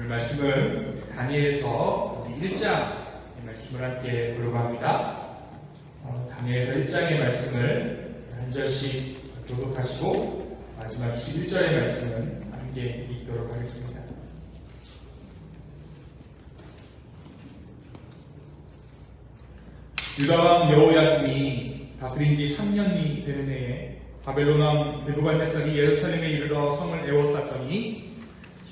오늘 말씀은 다니엘서 1장 말씀을 함께 보려고 합니다. 다니엘서 1장의 말씀을 한 절씩 교독하시고 마지막 21절의 말씀은 함께 읽도록 하겠습니다. 유다 왕 여호야김이 다스린 지 3년이 되는 해에 바벨론 왕 느부갓네살이 예루살렘에 이르러 성을 에워쌌더니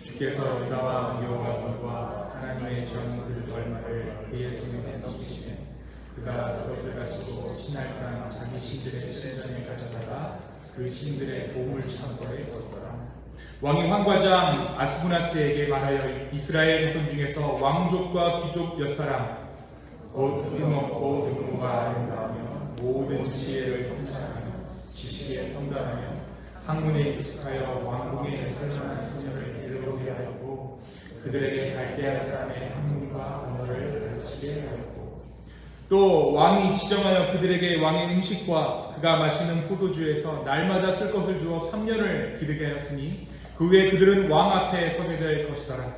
주께서 유다 왕 여호야김과 하나님의 전을 얼마를 그의 손에 넣으시매 그가 그것을 가지고 신할 땅 자기 신들의 신전에 가져다가 그 신들의 보물 창고에 넣었더라. 왕이 황과장 아스부나스에게 말하여 이스라엘 자손 중에서 왕족과 귀족 몇 사람 곧 흠없고 능모가 아름다우며 모든 지혜를 통찰하며 지식에 통달하며 학문에 익숙하여 왕궁에 설만한 소녀를 데려오게 하였고 그들에게 갈대아 사람의 학문과 언어를 가르치게 하였고 또 왕이 지정하여 그들에게 왕의 음식과 그가 마시는 포도주에서 날마다 쓸 것을 주어 3년을 기르게 하였으니 그 후에 그들은 왕 앞에 서게 될 것이더라.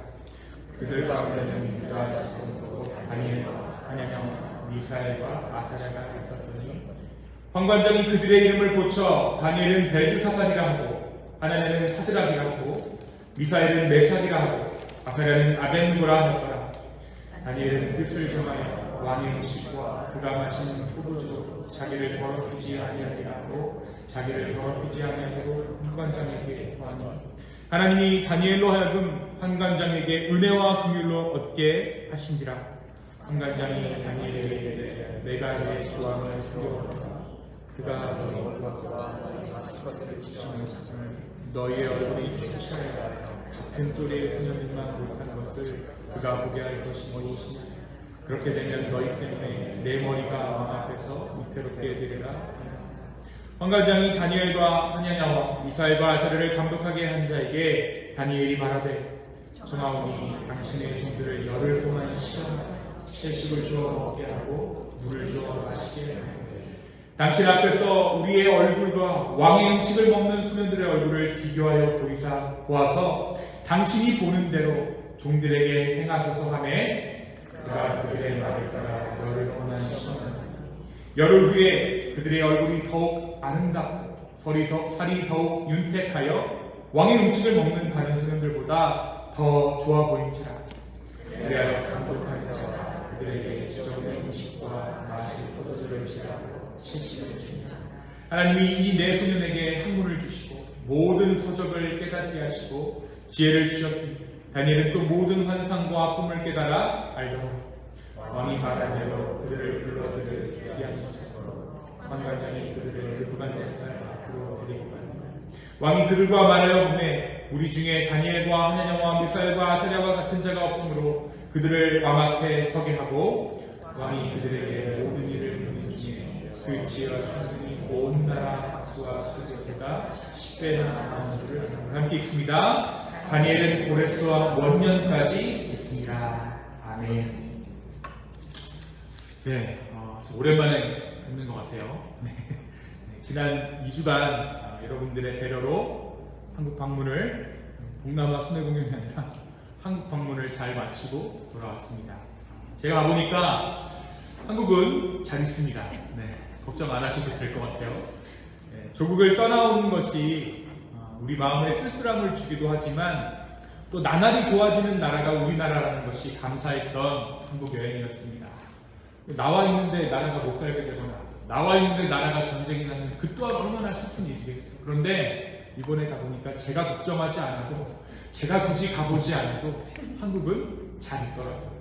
그들 가운데는 유다 자손도 다니엘과 하냐냐 미사엘과 아사랴가 있었더니 황관장이 그들의 이름을 고쳐 다니엘은 벨드사살이라 하고 하나냐는 사드락이라 하고 미사엘은 메삭이라 하고 아사랴는 아벤고라 하였더라. 다니엘은 뜻을 정하여 왕의 음식과 그가 마시는 포도주로 자기를 더럽히지 아니하게 하고 자기를 더럽히지 아니하고 황관장에게 구하니 하나님이 다니엘로 하여금 황관장에게 은혜와 긍휼로 얻게 하신지라. 황관장이 다니엘에게 이르되 내가 내 조항을 두려워하노라. 그가 너희 얼굴과 너희 마시것을 지정하는 사람을 너희의 얼굴이 추천하여 같은 또래의 소년들만 못한 것을 그가 보게 할 것이 무엇이냐. 그렇게 되면 너희 때문에 내 머리가 왕 앞에서 위태롭게 되리라. 황관장이 다니엘과 하냐냐와 미사엘과 아사랴를 감독하게 한 자에게 다니엘이 말하되 청하오니 당신의 종들을 열흘 동안 시험하라. 채식을 주어 먹게 하고 물을 주어 마시게 하는데 당신 앞에서 우리의 얼굴과 왕의 음식을 먹는 소년들의 얼굴을 비교하여 보아서 당신이 보는 대로 종들에게 행하소서 하매 그가 그들의 말을 따라 열흘 동안 시험하니 열흘 후에 그들의 얼굴이 더욱 아름답고 살이 더욱 윤택하여 왕의 음식을 먹는 다른 소년들보다 더 좋아 보인지라. 그리하여 감독하는 자가 그들에게 지정된 음식과 마실 포도주를 지라고 채식을 주니라. 하나님이 이 네 소년에게 학문을 주시고 모든 서적을 깨닫게 하시고 지혜를 주셨으니 다니엘은 또 모든 환상과 꿈을 깨달아 알더라. 왕이 말한 대로 그들을 불러들을 기하셨으므로 황관장이 그들을 느부갓네살 앞으로 데리고 가니라. 왕이 그들과 말하여 보매 우리 중에 다니엘과 하냐냐와 미사엘과 아사랴와 같은 자가 없으므로 그들을 왕 앞에 서게 하고 왕이 그들에게 모든 일을 보는 중에 그 지혜와 천승이 온 나라 박수와 수수께가 10배나 나온 줄을 함께 읽습니다. 다니엘은 고레스와 원년까지 있습니다. 아멘. 네, 오랜만에 뵙는 것 같아요. 지난 2주간 여러분들의 배려로 한국 방문을 동남아 순회 공연이 아니라 한국 방문을 잘 마치고 돌아왔습니다. 제가 와보니까 한국은 잘 있습니다. 네, 걱정 안 하셔도 될 것 같아요. 네, 조국을 떠나오는 것이 우리 마음에 쓸쓸함을 주기도 하지만 또 나날이 좋아지는 나라가 우리나라라는 것이 감사했던 한국 여행이었습니다. 나와 있는데 나라가 못 살게 되거나 나와 있는데 나라가 전쟁이 나는 그 또한 얼마나 슬픈 일이겠어요. 그런데 이번에 가보니까 제가 걱정하지 않아도 제가 굳이 가보지 않아도 한국은 잘 있더라고요.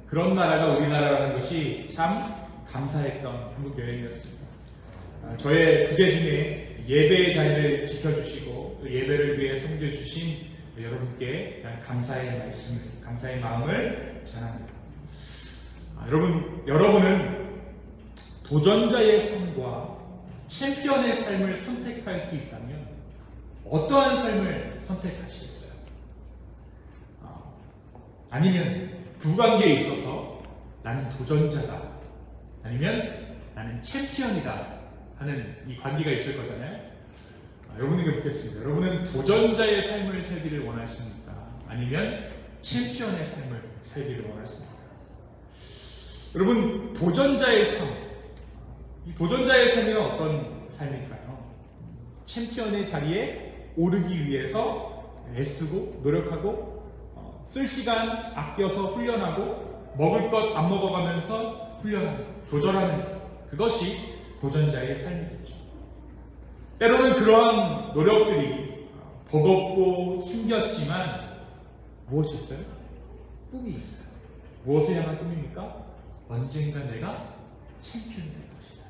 그런 나라가 우리나라라는 것이 참 감사했던 한국 여행이었습니다. 저의 부재 중에 예배의 자리를 지켜주시고 예배를 위해 섬겨주신 여러분께 감사의 말씀을, 감사의 마음을 전합니다. 여러분은 도전자의 삶과 챔피언의 삶을 선택할 수 있다면 어떠한 삶을 선택하시겠어요? 아니면 부관계에 있어서 나는 도전자다, 아니면 나는 챔피언이다 하는 이 관계가 있을 거잖아요. 여러분에게 묻겠습니다. 여러분은 도전자의 삶을 살기를 원하십니까? 아니면 챔피언의 삶을 살기를 원했습니다. 여러분, 도전자의 삶, 이 도전자의 삶은 어떤 삶일까요? 챔피언의 자리에 오르기 위해서 애쓰고 노력하고 쓸 시간 아껴서 훈련하고 먹을 것 안 먹어가면서 훈련하는, 조절하는, 그것이 도전자의 삶이겠죠. 때로는 그러한 노력들이 버겁고 힘겹지만 무엇이 있어요? 꿈이 있어요. 무엇을 향한 꿈입니까? 언젠가 내가 챔피언이 될 것이다.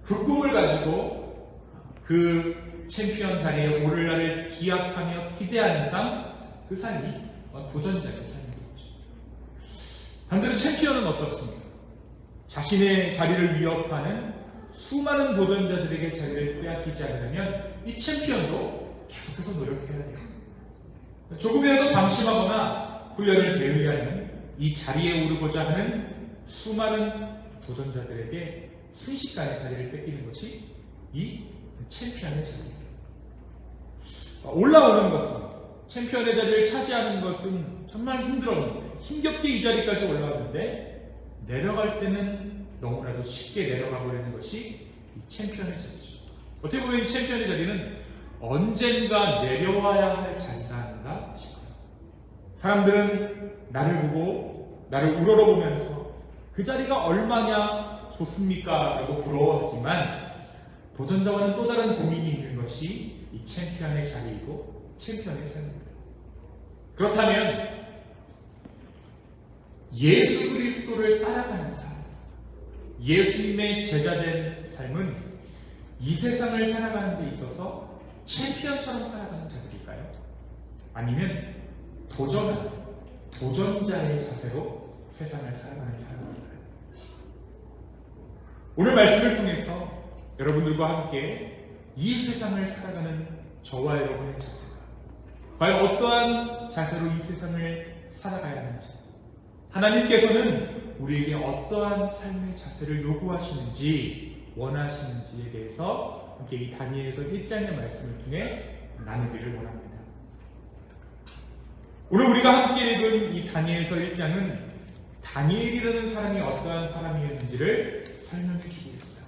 그 꿈을 가지고 그 챔피언 자리에 오를 날을 기약하며 기대하는 삶, 그 삶이 도전자의 삶이겠죠. 반대로 챔피언은 어떻습니까? 자신의 자리를 위협하는 수많은 도전자들에게 자리를 빼앗기지 않으려면 이 챔피언도 계속해서 노력해야 돼요. 조금이라도 방심하거나 훈련을 게을리하는 이 자리에 오르고자 하는 수많은 도전자들에게 순식간에 자리를 뺏기는 것이 이 챔피언의 자리입니다. 올라오는 것은, 챔피언의 자리를 차지하는 것은 정말 힘들었는데, 힘겹게 이 자리까지 올라왔는데 내려갈 때는 너무나도 쉽게 내려가 버리는 것이 이 챔피언의 자리죠. 어떻게 보면 이 챔피언의 자리는 언젠가 내려와야 할 자리가 아닌가 싶어요. 사람들은 나를 보고 나를 우러러보면서 그 자리가 얼마냐 좋습니까? 라고 부러워하지만 도전자와는 또 다른 고민이 있는 것이 이 챔피언의 자리이고 챔피언의 삶입니다. 그렇다면 예수 그리스도를 따라가는 삶, 예수님의 제자된 삶은 이 세상을 살아가는 데 있어서 챔피언처럼 살아가는 자들일까요? 아니면 도전자의 자세로 세상을 살아가는 사람들일까요? 오늘 말씀을 통해서 여러분들과 함께 이 세상을 살아가는 저와 여러분의 자세가 과연 어떠한 자세로 이 세상을 살아가야 하는지, 하나님께서는 우리에게 어떠한 삶의 자세를 요구하시는지, 원하시는지에 대해서 함께 이 다니엘서 1장의 말씀을 통해 나누기를 원합니다. 오늘 우리가 함께 읽은 이 다니엘서 1장은 다니엘이라는 사람이 어떠한 사람이었는지를 설명해 주고 있어요.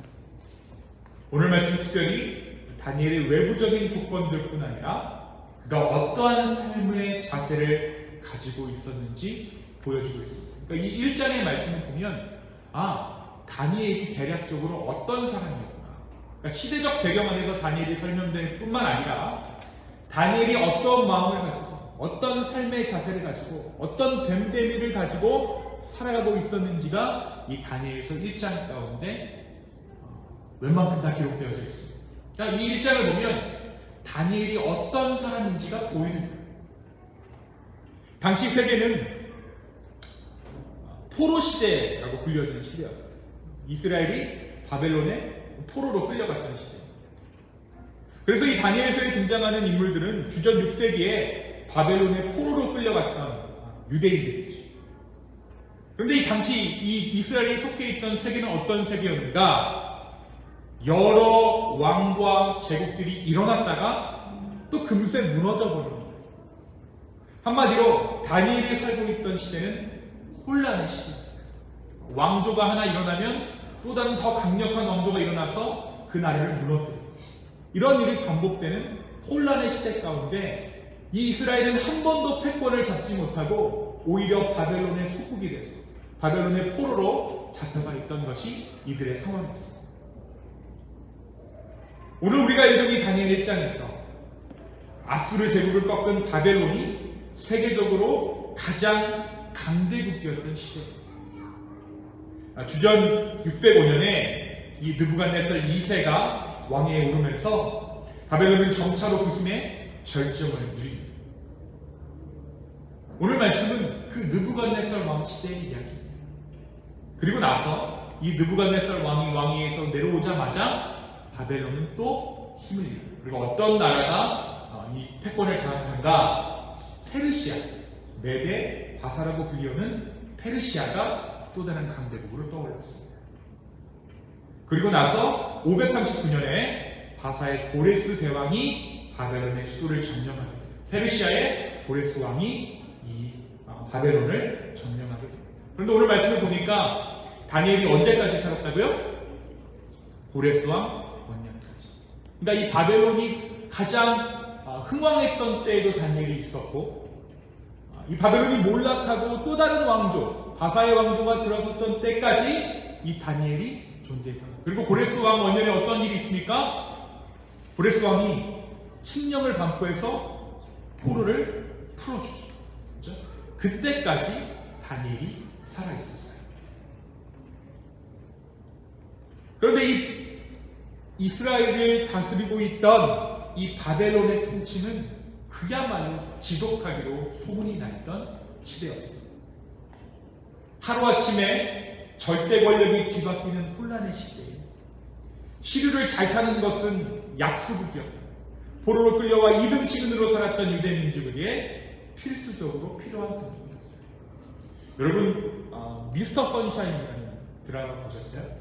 오늘 말씀 특별히 다니엘의 외부적인 조건들뿐 아니라 그가 어떠한 삶의 자세를 가지고 있었는지 보여주고 있습니다. 그러니까 이 1장의 말씀을 보면 다니엘이 대략적으로 어떤 사람이었구나. 그러니까 시대적 배경 안에서 다니엘이 설명될 뿐만 아니라 다니엘이 어떤 마음을 가지고 어떤 삶의 자세를 가지고 어떤 됨됨이를 가지고 살아가고 있었는지가 이 다니엘서 1장 가운데 웬만큼 다 기록되어져 있습니다. 그러니까 이 1장을 보면 다니엘이 어떤 사람인지가 보이는 거예요. 당시 세계는 포로 시대라고 불려지는 시대였어요. 이스라엘이 바벨론의 포로로 끌려갔던 시대. 그래서 이 다니엘서에 등장하는 인물들은 주전 6세기에 바벨론의 포로로 끌려갔던 유대인들이죠. 그런데 이 당시 이 이스라엘이 속해 있던 세계는 어떤 세계였는가? 여러 왕과 제국들이 일어났다가 또 금세 무너져 버린 거예요. 한마디로 다니엘이 살고 있던 시대는 혼란의 시대였어요. 왕조가 하나 일어나면 또 다른 더 강력한 왕조가 일어나서 그 나라를 무너뜨려요. 이런 일이 반복되는 혼란의 시대 가운데 이 이스라엘은 한 번도 패권을 잡지 못하고 오히려 바벨론의 속국이 돼서 바벨론의 포로로 잡혀가 있던 것이 이들의 상황이었습니다. 오늘 우리가 읽은 이 다니엘 1장에서 아수르 제국을 꺾은 바벨론이 세계적으로 가장 강대국이었던 시대입니다. 주전 605년에 이 느부갓네살 2세가 왕위에 오르면서 바벨론은 정차로 그 힘에 절정을 누립니다. 오늘 말씀은 그 느부갓네살 왕 시대의 이야기입니다. 그리고 나서 이 느부갓네살 왕이 왕위에서 내려오자마자 바벨론은 또 힘을 잃어요. 그리고 어떤 나라가 이 패권을 장악한가? 페르시아, 메데, 바사라고 불리우는 페르시아가 또 다른 강대국으로 떠올랐습니다. 그리고 나서 539년에 바사의 고레스 대왕이 바벨론의 수도를 점령하게 돼요. 페르시아의 고레스 왕이 이 바벨론을 점령하게 됩니다. 그런데 오늘 말씀을 보니까 다니엘이 언제까지 살았다고요? 고레스 왕 원년까지. 그러니까 이 바벨론이 가장 흥왕했던 때에도 다니엘이 있었고, 이 바벨론이 몰락하고 또 다른 왕조, 바사의 왕조가 들어섰던 때까지 이 다니엘이 존재했다. 그리고 고레스 왕 원년에 어떤 일이 있습니까? 고레스 왕이 칙령을 반포해서 포로를 풀어주죠. 그렇죠? 그때까지 다니엘이 살아있었어요. 그런데 이 이스라엘을 다스리고 있던 이 바벨론의 통치는 그야말로 지독하기로 소문이 났던 시대였습니다. 하루아침에 절대 권력이 뒤바뀌는 혼란의 시대에 시류를 잘 타는 것은 약소국이었다. 포로로 끌려와 이등신으로 살았던 유대 민족에게 필수적으로 필요한 동력이었어요. 여러분 미스터 선샤인이라는 드라마 보셨어요?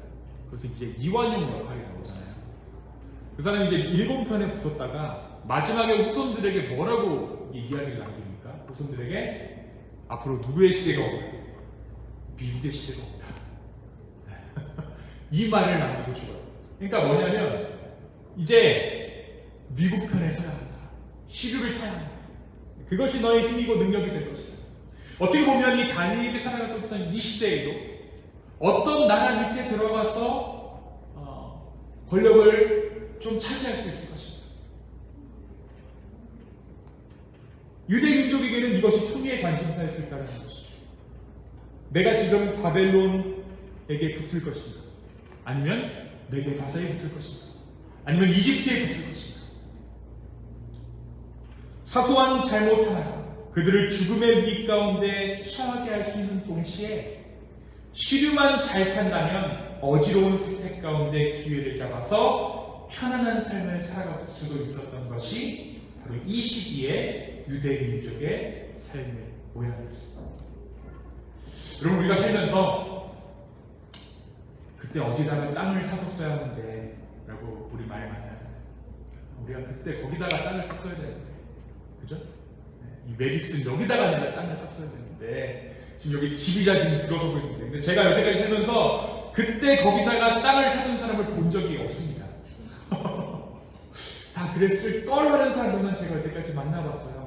그래서 이제 이완용 역할이 나오잖아요. 그 사람이 이제 7편에 붙었다가 마지막에 후손들에게 뭐라고 이야기를 남깁니까? 후손들에게 앞으로 누구의 시대가 오다? 미국의 시대가 오다. 이 말을 남기고 죽어요. 그러니까 뭐냐면 이제 미국 편에 서야 한다. 시류를 타야 한다. 그것이 너의 힘이고 능력이 될 것이다. 어떻게 보면 이 다니엘이 살아가고 있던 이 시대에도 어떤 나라 밑에 들어가서 권력을 좀 차지할 수 있을 것입니다. 유대 민족에게는 이것이 초미의 관심사일 수 있다는 것이죠. 내가 지금 바벨론에게 붙을 것인가? 아니면 메데바사에 붙을 것인가? 아니면 이집트에 붙을 것인가? 사소한 잘못 하나 그들을 죽음의 위 가운데 처하게 할 수 있는 동시에 시류만 잘 탄다면 어지러운 스택 가운데 기회를 잡아서 편안한 삶을 살아갈 수도 있었던 것이 바로 이 시기의 유대 민족의 삶의 모양이었습니다. 여러분, 우리가 살면서 그때 어디다가 땅을 사뒀어야 하는데 라고 우리 말 많이 하잖아요. 우리가 그때 거기다가 땅을 샀어야 되는데, 그죠? 이 메디슨 여기다가 내가 땅을 샀어야 되는데 지금 여기 지비자 지금 들어서고 있는데, 근데 제가 여태까지 살면서 그때 거기다가 땅을 사둔 사람을 본 적이 없습니다. 다 그랬을 뻘하는 사람들만 제가 여태까지 만나봤어요.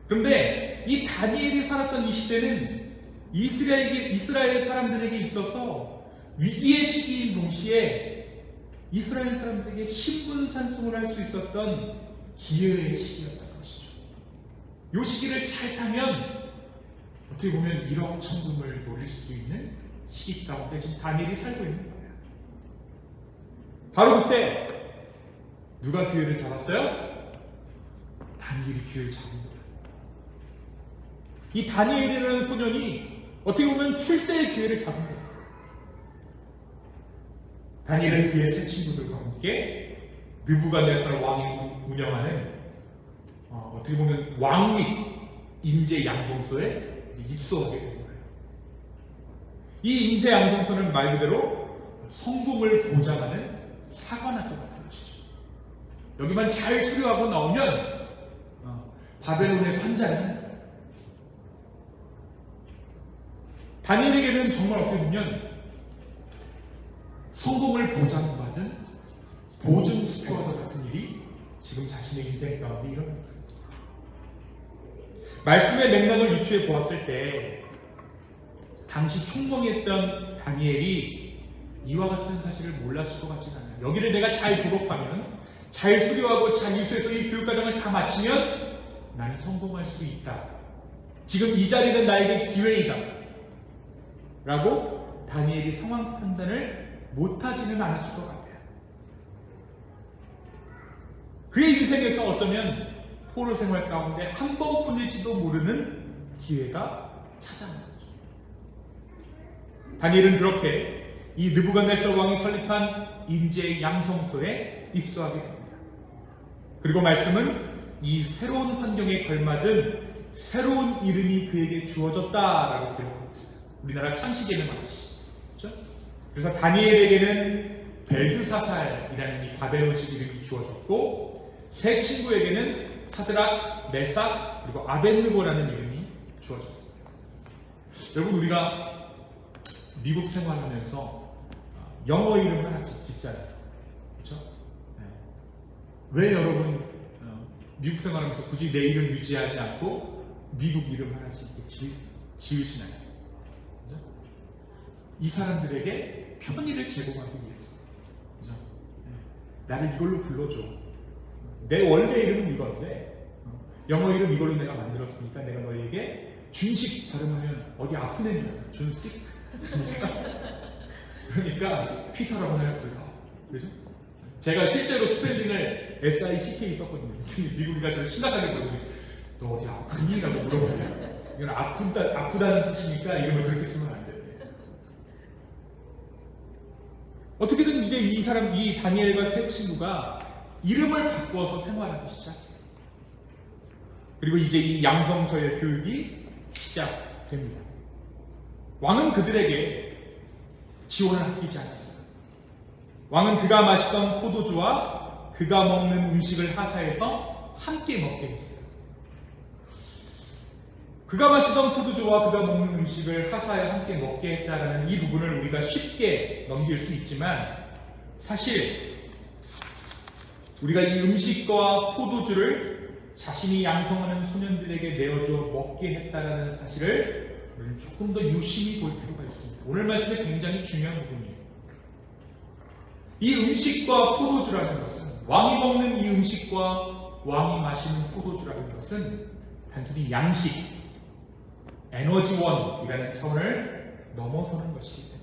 그런데 이 다니엘이 살았던 이 시대는 이스라엘 사람들에게 있어서 위기의 시기인 동시에 이스라엘 사람들에게 신분산송을 할 수 있었던 기회의 시기였던 것이죠. 이 시기를 잘 타면 어떻게 보면 1억 천금을 노릴 수도 있는 시기 가운데 지금 다니엘이 살고 있는 거예요. 바로 그때 누가 기회를 잡았어요? 다니엘이 기회를 잡은 거예요. 이 다니엘이라는 소년이 어떻게 보면 출세의 기회를 잡은 거예요. 다니엘은 그의 세 친구들과 함께 느부갓네살 왕이 운영하는 어떻게 보면 왕립 인재 양성소에 입소하게 된 거예요. 이 인재 양성소는 말 그대로 성공을 보장하는 사관학교 같은 것이죠. 여기만 잘 수료하고 나오면 바벨론에서 한 자리는 다니엘에게는 정말 어떻게 보면 성공을 보장받은 보증 스튜어드 같은 일이 지금 자신의 인생 가운데 일어납니다. 말씀의 맥락을 유추해 보았을 때 당시 총명했던 다니엘이 이와 같은 사실을 몰랐을 것 같지는 않아요. 여기를 내가 잘 졸업하면, 잘 수료하고 잘 이수해서 이 교육과정을 다 마치면 나는 성공할 수 있다. 지금 이 자리는 나에게 기회이다. 라고 다니엘이 상황 판단을 못하지는 않았을 것 같아요. 그의 인생에서 어쩌면 포로 생활 가운데 한 번뿐일지도 모르는 기회가 찾아온 거죠. 다니엘은 그렇게 이 느부갓네살 왕이 설립한 인재 양성소에 입소하게 됩니다. 그리고 말씀은 이 새로운 환경에 걸맞은 새로운 이름이 그에게 주어졌다라고 기록하고 있어요. 우리나라 창시기에는 말이지. 그렇죠? 그래서 다니엘에게는 벨드사살이라는 이 바벨론식 이름이 주어졌고, 세 친구에게는 사드락, 메삭, 그리고 아벳느고라는 이름이 주어졌습니다. 여러분, 우리가 미국 생활하면서 영어 이름 하나 짓잖아요. 그렇죠? 네. 왜 여러분 미국 생활하면서 굳이 내 이름 유지하지 않고 미국 이름 하나씩 이렇게 지으시나요? 그렇죠? 이 사람들에게 편의를 제공하기 위해서. 그렇죠? 네. 나를 이걸로 불러줘. 내 원래 이름은 이건데 영어 이름 이걸로 내가 만들었으니까 내가 너에게 준식 발음하면 어디 아픈 애인 줄 알아. 준식. 그러니까 피터라고 하나 불러. 그죠? 제가 실제로 스펠링을 SICK 썼거든요. 미국이가 좀 심각하게 보더니 너 어디 아프니? 라고 물어보세요. 이건 아프다는 뜻이니까 이름을 그렇게 쓰면 안 돼. 어떻게든 이제 이 다니엘과 세 친구가 이름을 바꿔서 생활하기 시작해요. 그리고 이제 이 양성서의 교육이 시작됩니다. 왕은 그들에게 지원을 아끼지 않았어요. 왕은 그가 마시던 포도주와 그가 먹는 음식을 하사해서 함께 먹게 했어요. 그가 마시던 포도주와 그가 먹는 음식을 하사해 함께 먹게 했다라는 이 부분을 우리가 쉽게 넘길 수 있지만 사실 우리가 이 음식과 포도주를 자신이 양성하는 소년들에게 내어줘 먹게 했다라는 사실을 조금 더 유심히 볼 필요가 있습니다. 오늘 말씀에 굉장히 중요한 부분이에요. 이 음식과 포도주라는 것은 왕이 먹는 이 음식과 왕이 마시는 포도주라는 것은 단순히 양식, 에너지원이라는 차원을 넘어서는 것이기 때문에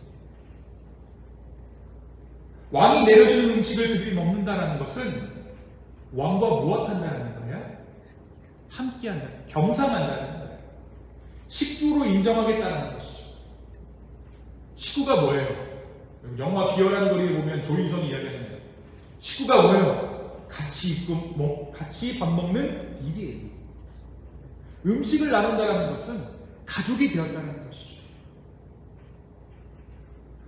왕이 내려주는 음식을 그들이 먹는다는 것은 왕과 무엇 한다는 거예요? 함께한다, 겸상한다는 거예요. 식구로 인정하겠다는 것이죠. 식구가 뭐예요? 영화 비어라는 거리에 보면 조인성이 이야기하잖아요. 식구가 뭐예요? 같이 밥 먹는 일이에요. 음식을 나눈다는 것은 가족이 되었다는 것이죠.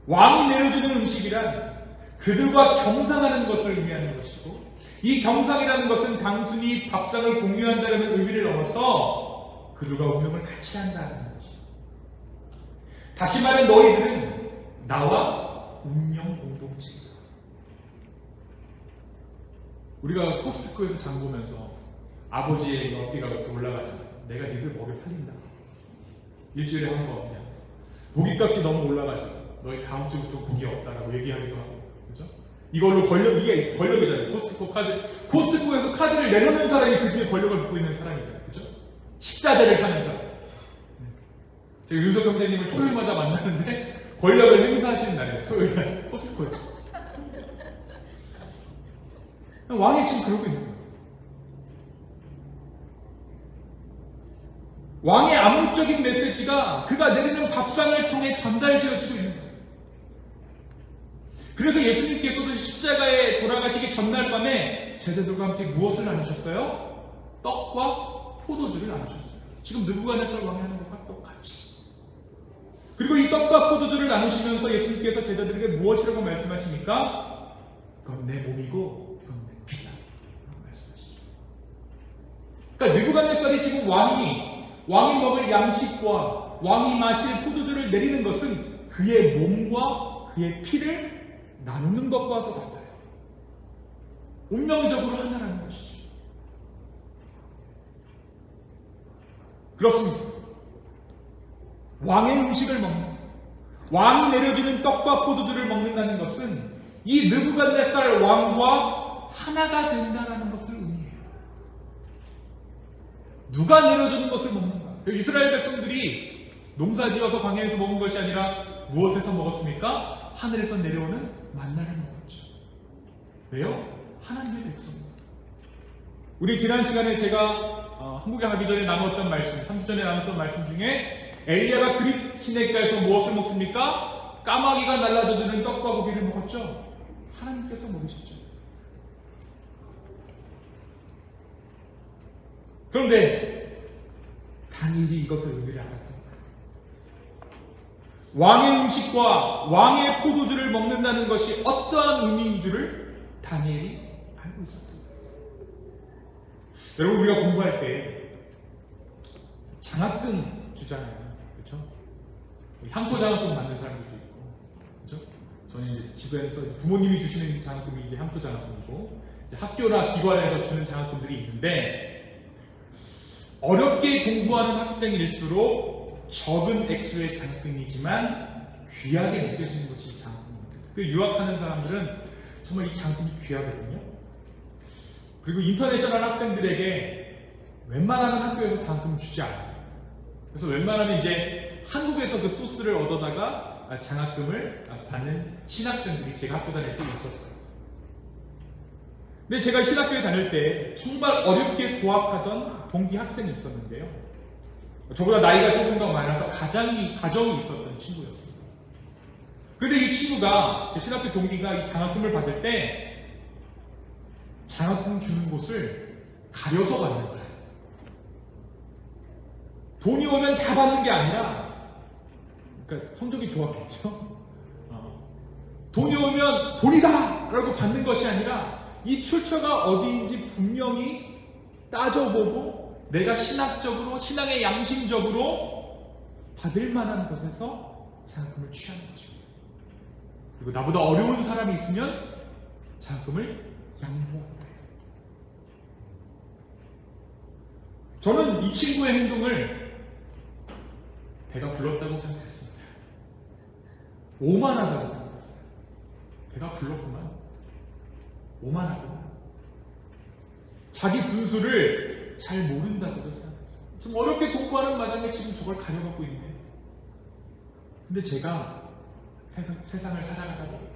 왕이 내려주는 음식이란 그들과 겸상하는 것을 의미하는 것이고, 이 겸상이라는 것은 단순히 밥상을 공유한다는 의미를 넘어서 그들과 운명을 같이 한다는 것이죠. 다시 말해 너희들은 나와 운명 공동체이다. 우리가 코스트코에서 장 보면서 아버지의 어깨가 이렇게 올라가잖아요. 내가 니들 먹여 살린다. 일주일에 한 번 그냥. 고깃값이 너무 올라가죠. 너희 다음 주부터 고기 없다라고 얘기하기도 하고. 그죠? 이걸로 이게 권력이잖아요. 코스트코 카드. 코스트코에서 카드를 내놓는 사람이 그 집에 권력을 갖고 있는 사람이잖아요. 그죠? 식자재를 사는 사람. 제가 윤석 경제님을 토요일마다 만나는데 권력을 행사하시는 날이에요. 토요일날 코스트코에서. 왕이 지금 그러고 있는 거예요. 왕의 암묵적인 메시지가 그가 내리는 밥상을 통해 전달되어지고 있는 거예요. 그래서 예수님께서도 십자가에 돌아가시기 전날 밤에 제자들과 함께 무엇을 나누셨어요? 떡과 포도주를 나누셨어요. 지금 느부갓네살 왕이 하는 것과 똑같이. 그리고 이 떡과 포도주를 나누시면서 예수님께서 제자들에게 무엇이라고 말씀하십니까? 그건 내 몸이고 그건 내 피다 라고 말씀하시죠. 그러니까 느부갓네살이 지금 왕이 먹을 양식과 왕이 마실 포도주를 내리는 것은 그의 몸과 그의 피를 나누는 것과도 같아요. 운명적으로 하나라는 것이죠. 그렇습니다. 왕의 음식을 먹는, 왕이 내려주는 떡과 포도주를 먹는다는 것은 이 느부갓네살 왕과 하나가 된다는 것을 의미해요. 누가 내려주는 것을 먹는가? 이스라엘 백성들이 농사지어서 광야에서 먹은 것이 아니라 무엇에서 먹었습니까? 하늘에서 내려오는 만나를 먹었죠. 왜요? 하나님의 백성입니다. 우리 지난 시간에 제가 한국에 가기 전에 나누었던 말씀, 3주 전에 나눴던 말씀 중에 엘리야가 그릿 시내가에서 무엇을 먹습니까? 까마귀가 날라다니는 떡과 고기를 먹었죠. 하나님께서 먹으셨죠. 그런데 다니엘이 이것을 의미를 알았던 거예요. 왕의 음식과 왕의 포도주를 먹는다는 것이 어떠한 의미인 줄을 다니엘이 알고 있었던 거예요. 여러분, 우리가 공부할 때 장학금 주잖아요. 그렇죠? 향토 장학금 받는 사람들도 있고, 그렇죠? 저는 이제 집에서 부모님이 주시는 장학금이 이제 향토 장학금이고, 이제 학교나 기관에서 주는 장학금들이 있는데, 어렵게 공부하는 학생일수록 적은 액수의 장학금이지만 귀하게 느껴지는 것이 장학금입니다. 그리고 유학하는 사람들은 정말 이 장학금이 귀하거든요. 그리고 인터내셔널 학생들에게 웬만하면 학교에서 장학금을 주지 않아요. 그래서 웬만하면 이제 한국에서 그 소스를 얻어다가 장학금을 받는 신학생들이 제가 학교 다닐 때 있었어요. 근데 제가 신학교에 다닐 때 정말 어렵게 고학하던 동기 학생이 있었는데요. 저보다 나이가 조금 더 많아서 가정이 있었던 친구였습니다. 그런데 이 친구가, 제 신학교 동기가 이 장학금을 받을 때 장학금 주는 곳을 가려서 받는 거예요. 돈이 오면 다 받는 게 아니라, 그러니까 성적이 좋았겠죠. 돈이 오면 돈이다! 라고 받는 것이 아니라 이 출처가 어디인지 분명히 따져보고 내가 신학적으로, 신앙의 양심적으로 받을 만한 곳에서 장학금을 취하는 거죠. 그리고 나보다 어려운 사람이 있으면 장학금을 양보합니다. 저는 이 친구의 행동을 배가 불렀다고 생각했습니다. 오만하다고 생각했어요. 배가 불렀구만. 오만하구만. 자기 분수를 잘 모른다고도 생각했어요. 좀 어렵게 공부하는 마당에 지금 저걸 가져갖고 있네. 근데 제가 세상을 살아가다 보니까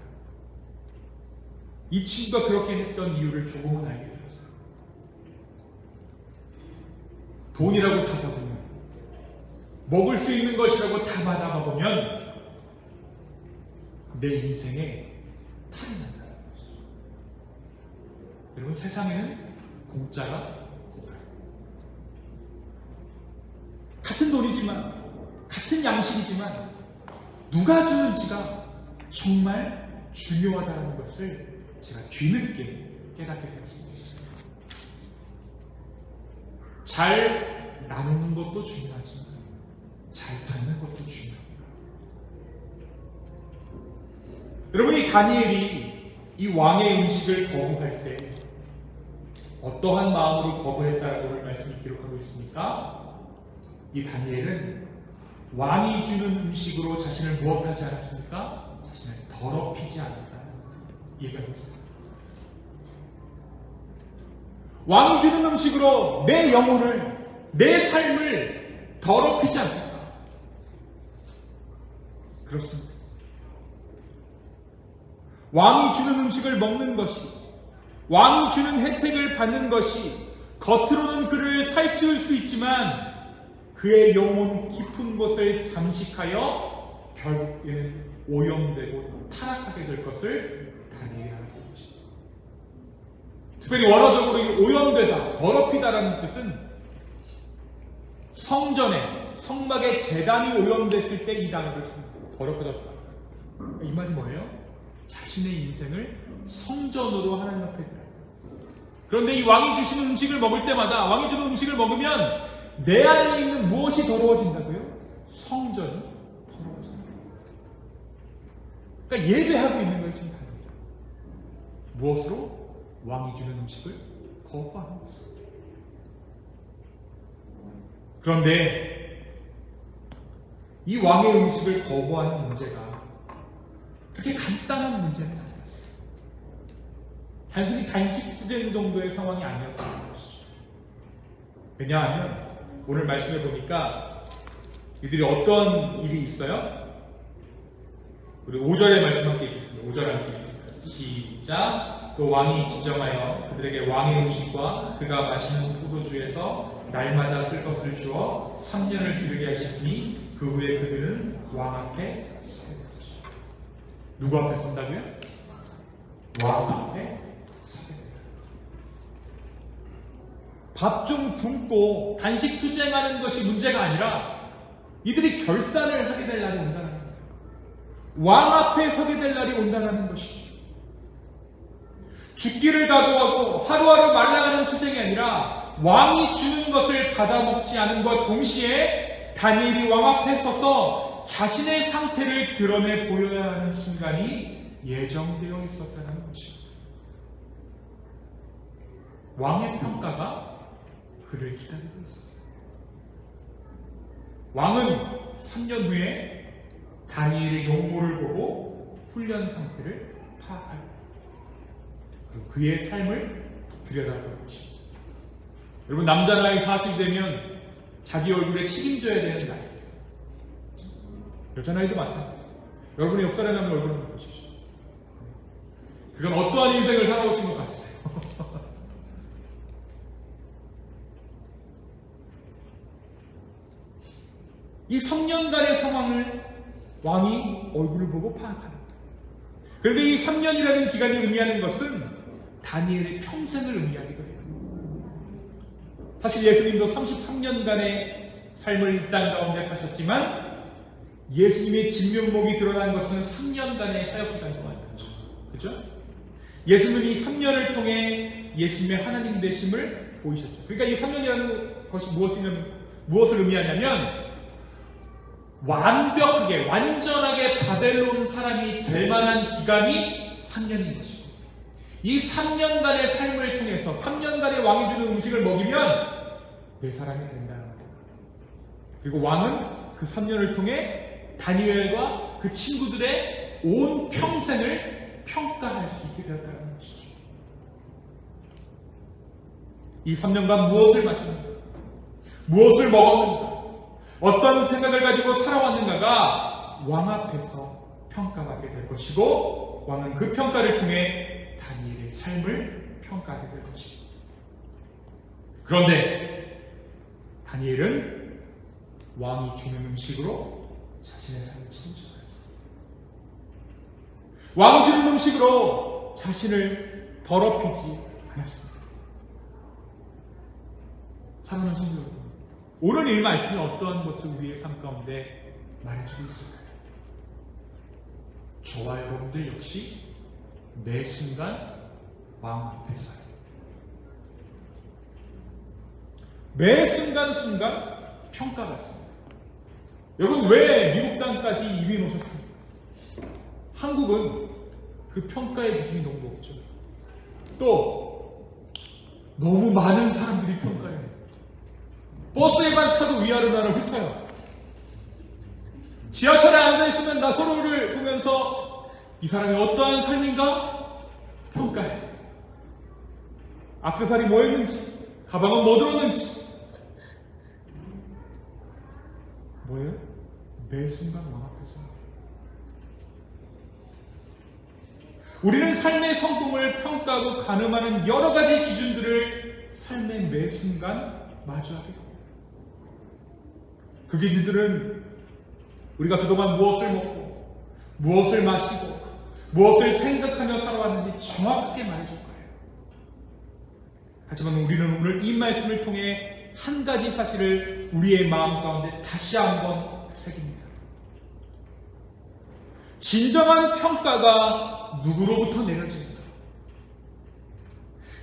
이 친구가 그렇게 했던 이유를 조금은 알게 되었어요. 돈이라고 받아보면, 먹을 수 있는 것이라고 다 받아보면 내 인생에 탈이 난다는 것이죠. 여러분, 세상에는 공짜가 없어요. 같은 돈이지만, 같은 양식이지만 누가 주는지가 정말 중요하다는 것을 제가 뒤늦게 깨닫게 되었습니다. 잘 나누는 것도 중요하지만 잘 받는 것도 중요합니다. 여러분, 이 다니엘이 이 왕의 음식을 거부할 때 어떠한 마음으로 거부했다라고 오늘 말씀이 기록하고 있습니까? 이 다니엘은 왕이 주는 음식으로 자신을 무엇하지 않았습니까? 자신을 더럽히지 않았다는 것을 얘기하고 있습니다. 왕이 주는 음식으로 내 영혼을, 내 삶을 더럽히지 않겠다. 그렇습니다. 왕이 주는 음식을 먹는 것이, 왕이 주는 혜택을 받는 것이 겉으로는 그를 살찌울 수 있지만 그의 영혼 깊은 곳을 잠식하여 결국에는 오염되고 타락하게 될 것을 다니엘이 알고 있습니다. 특별히 원어적으로 이 오염되다, 더럽히다라는 뜻은 성전에, 성막에 제단이 오염됐을 때 이 단어를 씁니다. 더럽혀졌다. 이 말이 뭐예요? 자신의 인생을 성전으로 하나님 앞에 드려요. 그런데 이 왕이 주시는 음식을 먹을 때마다, 왕이 주는 음식을 먹으면 내 안에 있는 무엇이 더러워진다고요? 성전이 더러워진다. 그러니까 예배하고 있는 거예요, 지금 다니엘. 무엇으로? 왕이 주는 음식을 거부하는 것입니다. 그런데 이 왕의 음식을 거부하는 문제가 그렇게 간단한 문제는 아니었어요. 단순히 단식 투쟁 정도의 상황이 아니었다는 것이죠. 왜냐하면 오늘 말씀해 보니까 이들이 어떤 일이 있어요? 우리 5절의 말씀 함께 읽겠습니다. 5절 함께 읽겠습니다. 시작. 또 왕이 지정하여 그들에게 왕의 음식과 그가 마시는 포도주에서 날마다 쓸 것을 주어 3년을 기르게 하셨으니 그 후에 그들은 왕 앞에 서게 되었죠. 누구 앞에 선다고요? 왕 앞에 서게 됩니다. 밥 좀 굶고 단식 투쟁하는 것이 문제가 아니라 이들이 결산을 하게 될 날이 온다는 거예요. 왕 앞에 서게 될 날이 온다는 것이죠. 죽기를 각오하고 하루하루 말라가는 투쟁이 아니라 왕이 주는 것을 받아먹지 않은 것 동시에 다니엘이 왕 앞에 서서 자신의 상태를 드러내 보여야 하는 순간이 예정되어 있었다는 것입니다. 왕의 평가가 그를 기다리고 있었어요. 왕은 3년 후에 다니엘의 용모를 보고 훈련 상태를 파악할 거예요. 그리고 그의 삶을 들여다볼 것입니다. 여러분, 남자 나이 40 되면 자기 얼굴에 책임져야 되는 나이. 여자 나이도 마찬가지예요. 여러분이 옆 사람의 얼굴을 한번 보십시오. 그건 어떠한 인생을 살아오신 것 같으세요? 이 3년간의 상황을 왕이 얼굴을 보고 파악합니다. 그런데 이 3년이라는 기간이 의미하는 것은 다니엘의 평생을 의미하기도 해요. 사실 예수님도 33년간의 삶을 이 땅 가운데 사셨지만 예수님의 진면목이 드러난 것은 3년간의 사역기간 동안이었죠. 그렇죠? 예수님은 이 3년을 통해 예수님의 하나님 되심을 보이셨죠. 그러니까 이 3년이라는 것이 무엇을 의미하냐면 완벽하게, 완전하게 바벨론 사람이 될 만한 기간이 3년인 것이고, 이 3년간의 삶을 통해서 3년간의 왕이 주는 음식을 먹이면 내 사람이 된다는 거예요. 그리고 왕은 그 3년을 통해 다니엘과 그 친구들의 온 평생을 평가할 수 있게 되었다는 것이죠. 이 3년간 무엇을 마셨는가, 무엇을 먹었는가, 어떤 생각을 가지고 살아왔는가가 왕 앞에서 평가받게 될 것이고, 왕은 그 평가를 통해 다니엘의 삶을 평가하게 될 것입니다. 그런데 다니엘은 왕이 주는 음식으로 자신의 삶을 책임져야 했습니다. 왕이 주는 음식으로 자신을 더럽히지 않았습니다. 사랑하는 성도 여러분, 오늘 이 말씀이 어떠한 것을 우리의 삶 가운데 말해주고 있을까요? 저와 여러분들 역시 매 순간 왕 앞에서요. 매 순간순간 평가받습니다. 여러분, 왜 미국 땅까지 이민 오셨습니까? 한국은 그 평가의 기준이 너무 높죠. 또 너무 많은 사람들이 평가해요. 버스에만 타도 위아래 나를 훑어요. 지하철에 앉아있으면 나 서로를 보면서 이 사람이 어떠한 삶인가 평가해. 액세서리 뭐 했는지, 가방은 뭐 들었는지. 뭐예요? 매 순간 왕 앞에서. 우리는 삶의 성공을 평가하고 가늠하는 여러 가지 기준들을 삶의 매 순간 마주하게 됩니다. 그 기준들은 우리가 그동안 무엇을 먹고, 무엇을 마시고, 무엇을 생각하며 살아왔는지 정확하게 말해줄 거예요. 하지만 우리는 오늘 이 말씀을 통해 한 가지 사실을 우리의 마음 가운데 다시 한번 새깁니다. 진정한 평가가 누구로부터 내려집니까?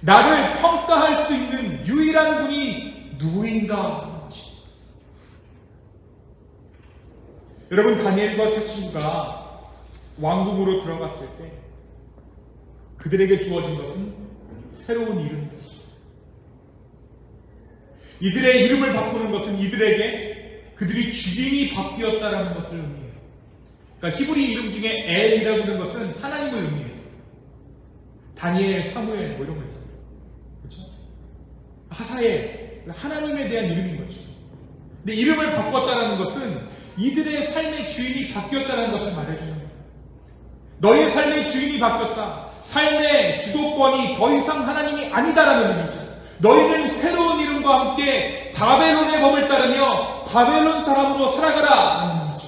나를 평가할 수 있는 유일한 분이 누구인가? 여러분, 다니엘과 세 친구가 왕궁으로 들어갔을 때 그들에게 주어진 것은 새로운 이름이었습니다. 이들의 이름을 바꾸는 것은 이들에게 그들이 주인이 바뀌었다라는 것을 의미해요. 그러니까 히브리 이름 중에 엘이라고 하는 것은 하나님을 의미해요. 다니엘, 사무엘 뭐 이런 거 있잖아요. 그렇죠? 하사엘, 하나님에 대한 이름인 거죠. 근데 이름을 바꿨다라는 것은 이들의 삶의 주인이 바뀌었다는 것을 말해주는 거예요. 너의 삶의 주인이 바뀌었다. 삶의 주도권이 더 이상 하나님이 아니다라는 의미죠. 너희는 새로운 이름과 함께 바벨론의 법을 따르며 바벨론 사람으로 살아가라 라는 의미죠.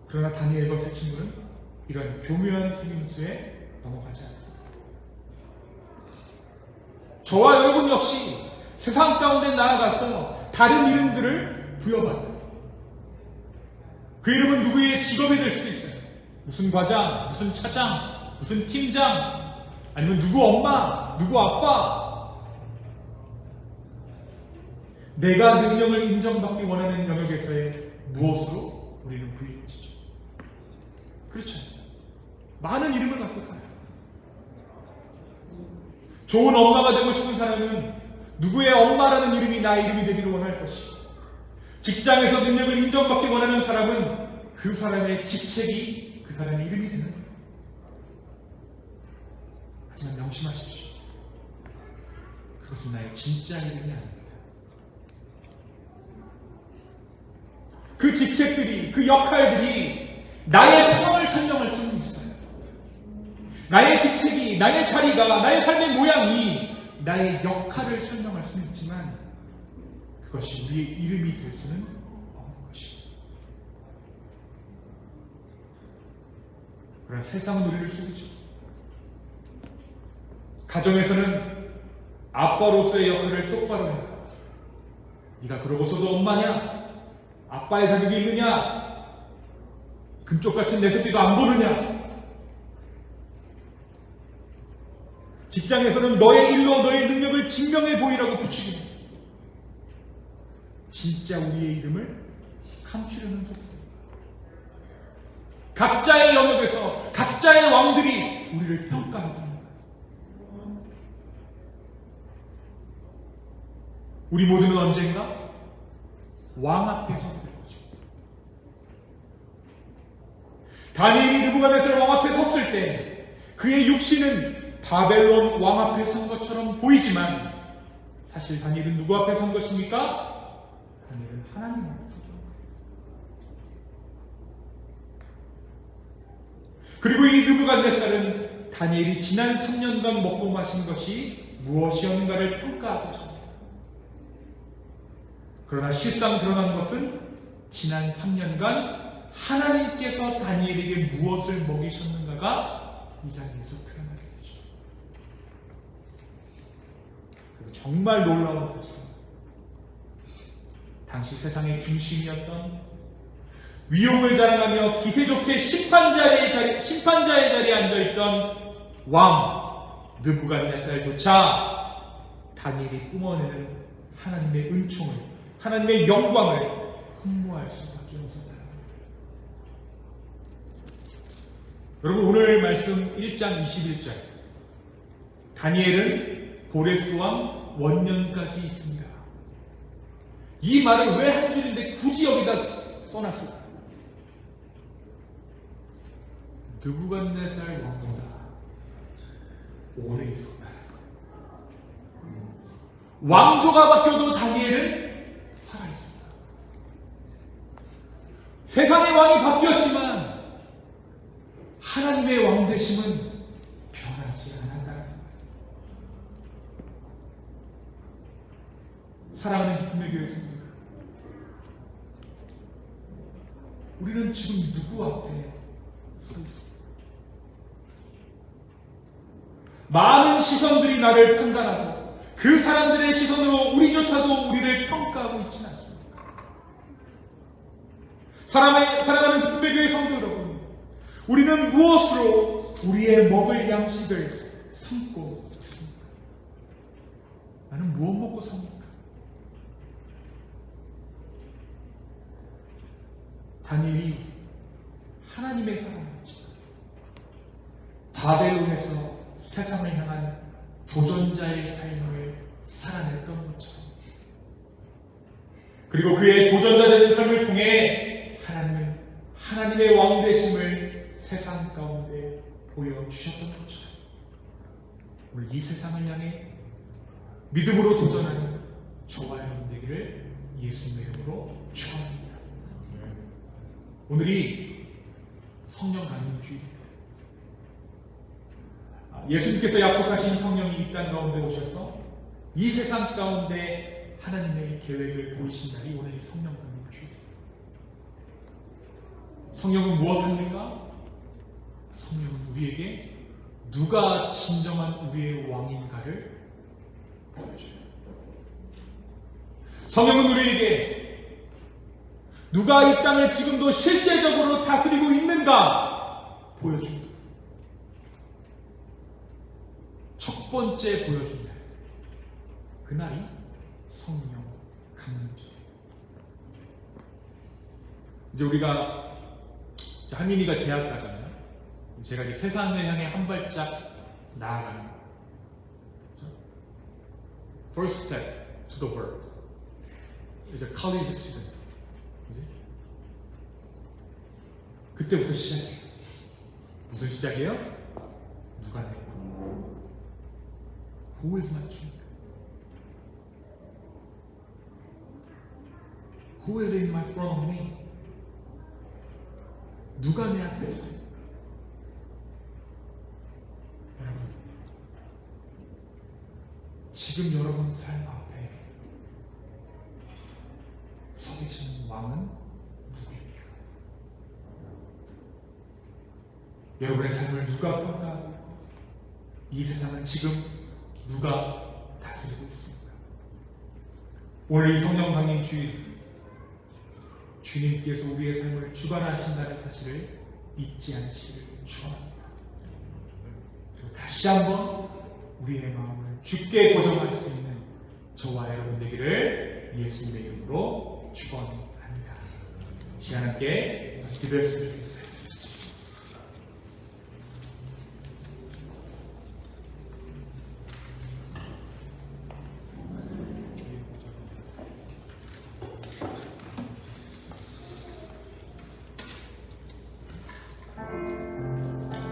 그러나 다니엘과 세 친구는 이런 교묘한 속임수에 넘어가지 않습니다. 저와 여러분 역시 세상 가운데 나아가서 다른 이름들을 부여받아요. 그 이름은 누구의 직업이 될 수도 있어요. 무슨 과장, 무슨 차장, 무슨 팀장, 아니면 누구 엄마, 누구 아빠. 내가 능력을 인정받기 원하는 영역에서의 무엇으로 우리는 불리워지죠? 그렇죠. 많은 이름을 갖고 살아요. 좋은 엄마가 되고 싶은 사람은 누구의 엄마라는 이름이 나의 이름이 되기를 원할 것이고, 직장에서 능력을 인정받기 원하는 사람은 그 사람의 직책이 그 사람의 이름이 되는 거예요. 하지만 명심하십시오. 그것은 나의 진짜 이름이 아닙니다. 그 직책들이, 그 역할들이 나의 상황을 설명할 수는 있어요. 나의 직책이, 나의 자리가, 나의 삶의 모양이 나의 역할을 설명할 수는 있지만 그것이 우리의 이름이 될 수는 없는 것입니다. 그러나 세상은 우리를 속이죠. 가정에서는 아빠로서의 역할을 똑바로 해라. 네가 그러고서도 엄마냐? 아빠의 자격이 있느냐? 금쪽 같은 내 새끼도 안 보느냐? 직장에서는 너의 일로 너의 능력을 증명해 보이라고 부추깁니다. 진짜 우리의 이름을 감추려는 속셈. 각자의 영역에서 각자의 왕들이 우리를 평가하고 있는 거예요. 우리 모두는 언젠가 왕 앞에 서게 될 거죠. 다니엘이 느부갓네살 왕 앞에 섰을 때 그의 육신은 바벨론 왕 앞에 선 것처럼 보이지만 사실 다니엘은 누구 앞에 선 것입니까? 다니엘은 하나님 앞에 선 거예요. 그리고 이 느부갓네살은 다니엘이 지난 3년간 먹고 마신 것이 무엇이었는가를 평가하고 있습니다. 그러나 실상 드러난 것은 지난 3년간 하나님께서 다니엘에게 무엇을 먹이셨는가가 이 자리에서 드러나게 되죠. 그리고 정말 놀라운 사실입니다. 당시 세상의 중심이었던 위용을 자랑하며 기세 좋게 심판자의 자리에 앉아있던 왕 느부갓네살조차 다니엘이 뿜어내는 하나님의 은총을, 하나님의 영광을 흠모할 수밖에 없었다. 여러분, 오늘 말씀 1장 21절 다니엘은 고레스 왕 원년까지 있습니다. 이 말을 왜 한 줄인데 굳이 여기다 써놨을까? 느부갓네살 왕보다 오래 있었다. 왕조가 바뀌어도 다니엘은 살아있습니다. 세상의 왕이 바뀌었지만 하나님의 왕되심은 변하지 않았다는 거예요. 사랑하는 기쁨의 교회 성도, 우리는 지금 누구 앞에 서 있습니까? 많은 시선들이 나를 판단하고 그 사람들의 시선으로 우리조차도 우리를 평가하고 있지는 않습니까? 사랑하는 기쁨의 교회 성도 여러분, 우리는 무엇으로 우리의 먹을 양식을 삼고 있습니까? 나는 무엇 먹고 삽니까? 다니엘이 하나님의 사람이었지만 바벨론에서 세상을 향한 도전자의 삶을 살아냈던 것처럼, 그리고 그의 도전자된 삶을 통해 하나님은 하나님의 왕되심을 세상 가운데 보여주셨던 것처럼 오늘 이 세상을 향해 믿음으로 도전하는 저와 여러분 되기를 예수님의 이름으로 축원합니다. 오늘이 성령 강림 주일입니다. 예수님께서 약속하신 성령이 이 땅 가운데 오셔서 이 세상 가운데 하나님의 계획을 보이신 날이 오늘 성령 강림 주일입니다. 성령은 무엇합니까? 성령은 우리에게 누가 진정한 우리의 왕인가를 보여줘요. 성령은 우리에게 누가 이 땅을 지금도 실제적으로 다스리고 있는가 보여줍니다. 첫 번째 보여준 날, 그날이 성령 강림절이에요. 이제 우리가 한민이가 대학 가잖아요. 제가 이제 세상을 향해 한 발짝 나아가는 거예요. First step to the world. 이제 college student. 그지? 그때부터 시작해요. 무슨 시작이에요? 누가 내? Who is my king? Who is in my front of me? 누가 내 앞에 있어요? 여러분, 지금 여러분 삶 앞에 서 계시는 왕은 누구입니까? 여러분의 삶을 누가 평가하고 이 세상은 지금 누가 다스리고 있습니까? 오늘 이 성령 강림 주일, 주님께서 우리의 삶을 주관하신다는 사실을 잊지 않으시기를 축원합니다. 그리고 다시 한번 우리의 마음을 주께 고정할 수 있는 저와 여러분 되기를 예수님의 이름으로 축원합니다. 시간 함께 기도했으면 좋겠어요.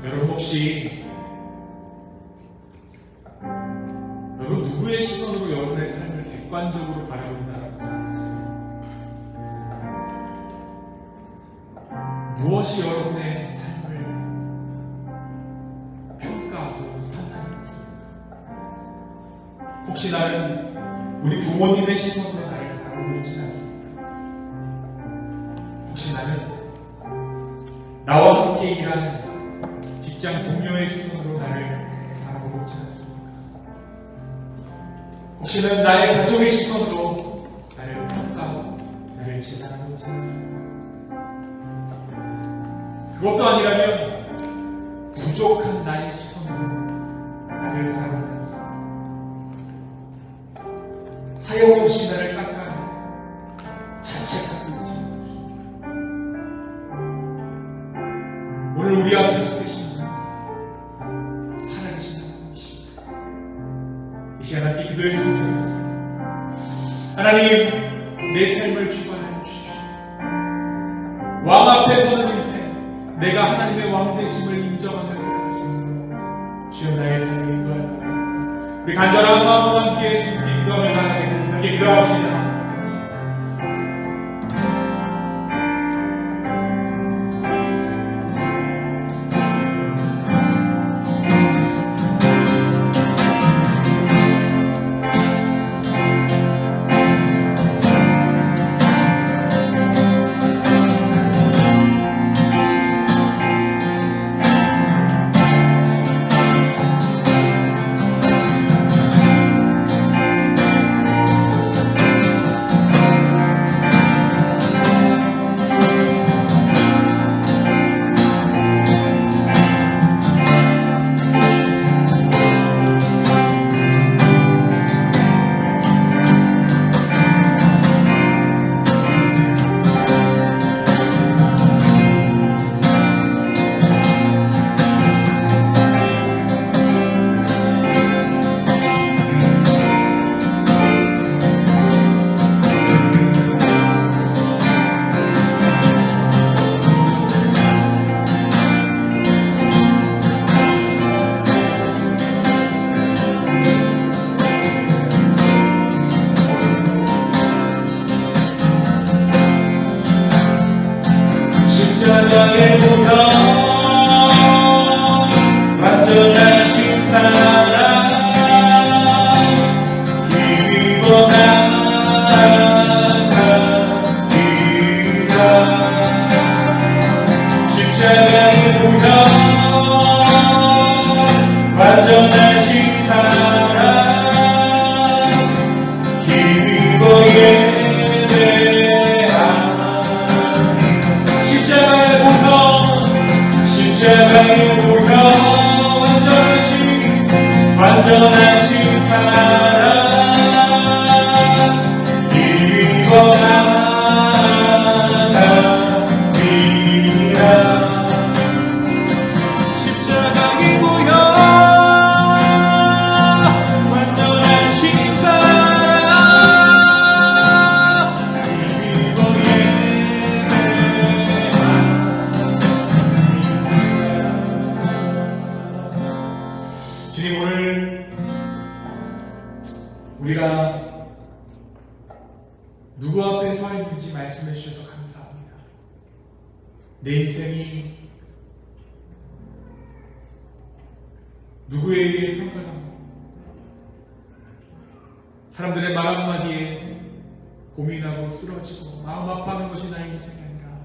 여러분 혹시 여러분 누구의 시선으로 여러분의 삶을 객관적으로 바라본다라고 생각하세요? 무엇이 여러분의 삶을 평가하고 판단하고 있습니까? 혹시 나는 우리 부모님의 시선으로 나를 바라보고 있지는 않습니까? 혹시 나는 나와 함께 일하는 직장 동료의 시선으로 나를 바라보고 있지 않습니까? 혹시는 나의 가족의 시선으로 나를 평가하고 나를 재단하고 있지 않습니까? 그것도 아니라면 부족한 나의 시선으로 나를 바라보고 있습니다. 하염없이 나를 깎아내 자책하고 있지 않습니까? 오늘 우리 앞에 서 계신 이 시간 함께 기도했으면 좋겠습니다. 하나님, 내 삶을 주관하여 주십시오. 왕 앞에 서는 인생, 내가 하나님의 왕 되심을 인정하며 살아가시는 주여 나의 삶을 인도하여 우리 간절한 마음으로 함께 주님께 기도하며 나아가겠습니다. 함께 기도합시다. 십자가의 보혈 완전하신 사랑 힘입어 나아갑니다. 십자가의 보혈 완전하신 사랑 힘입어 십자가의 보혈 완전하신 사랑 힘입어 나아갑니다. 주님, 오늘 우리가 누구 앞에 서 있는지 말씀해 주셔서 감사합니다. 내 인생이 누구에 의해 평가당하고 사람들의 말 한마디에 고민하고 쓰러지고 마음 아파하는 것이 나의 인생이 아니라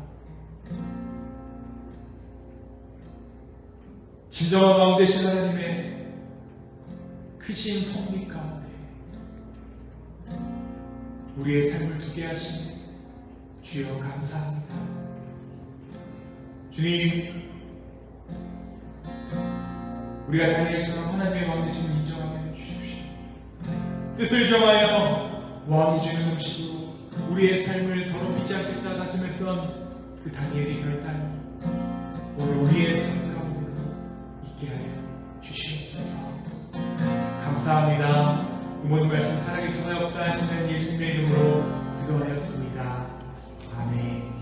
진정한 마음 되신 하나님의 크신 섭리 가운데 우리의 삶을 두게 하시니 주여 감사합니다. 주님, 우리가 다니엘처럼 하나님의 왕 되심을 인정하여 주십시오. 뜻을 정하여 왕이 주는 음식으로 우리의 삶을 더럽히지 않겠다 다짐했던 그 다니엘의 결단이 오늘 우리의 삶 가운데도 있게 하여 주시옵소서. 감사합니다. 이 모든 말씀 살아계셔서 역사하시는 예수님의 이름으로 기도하였습니다. 아멘.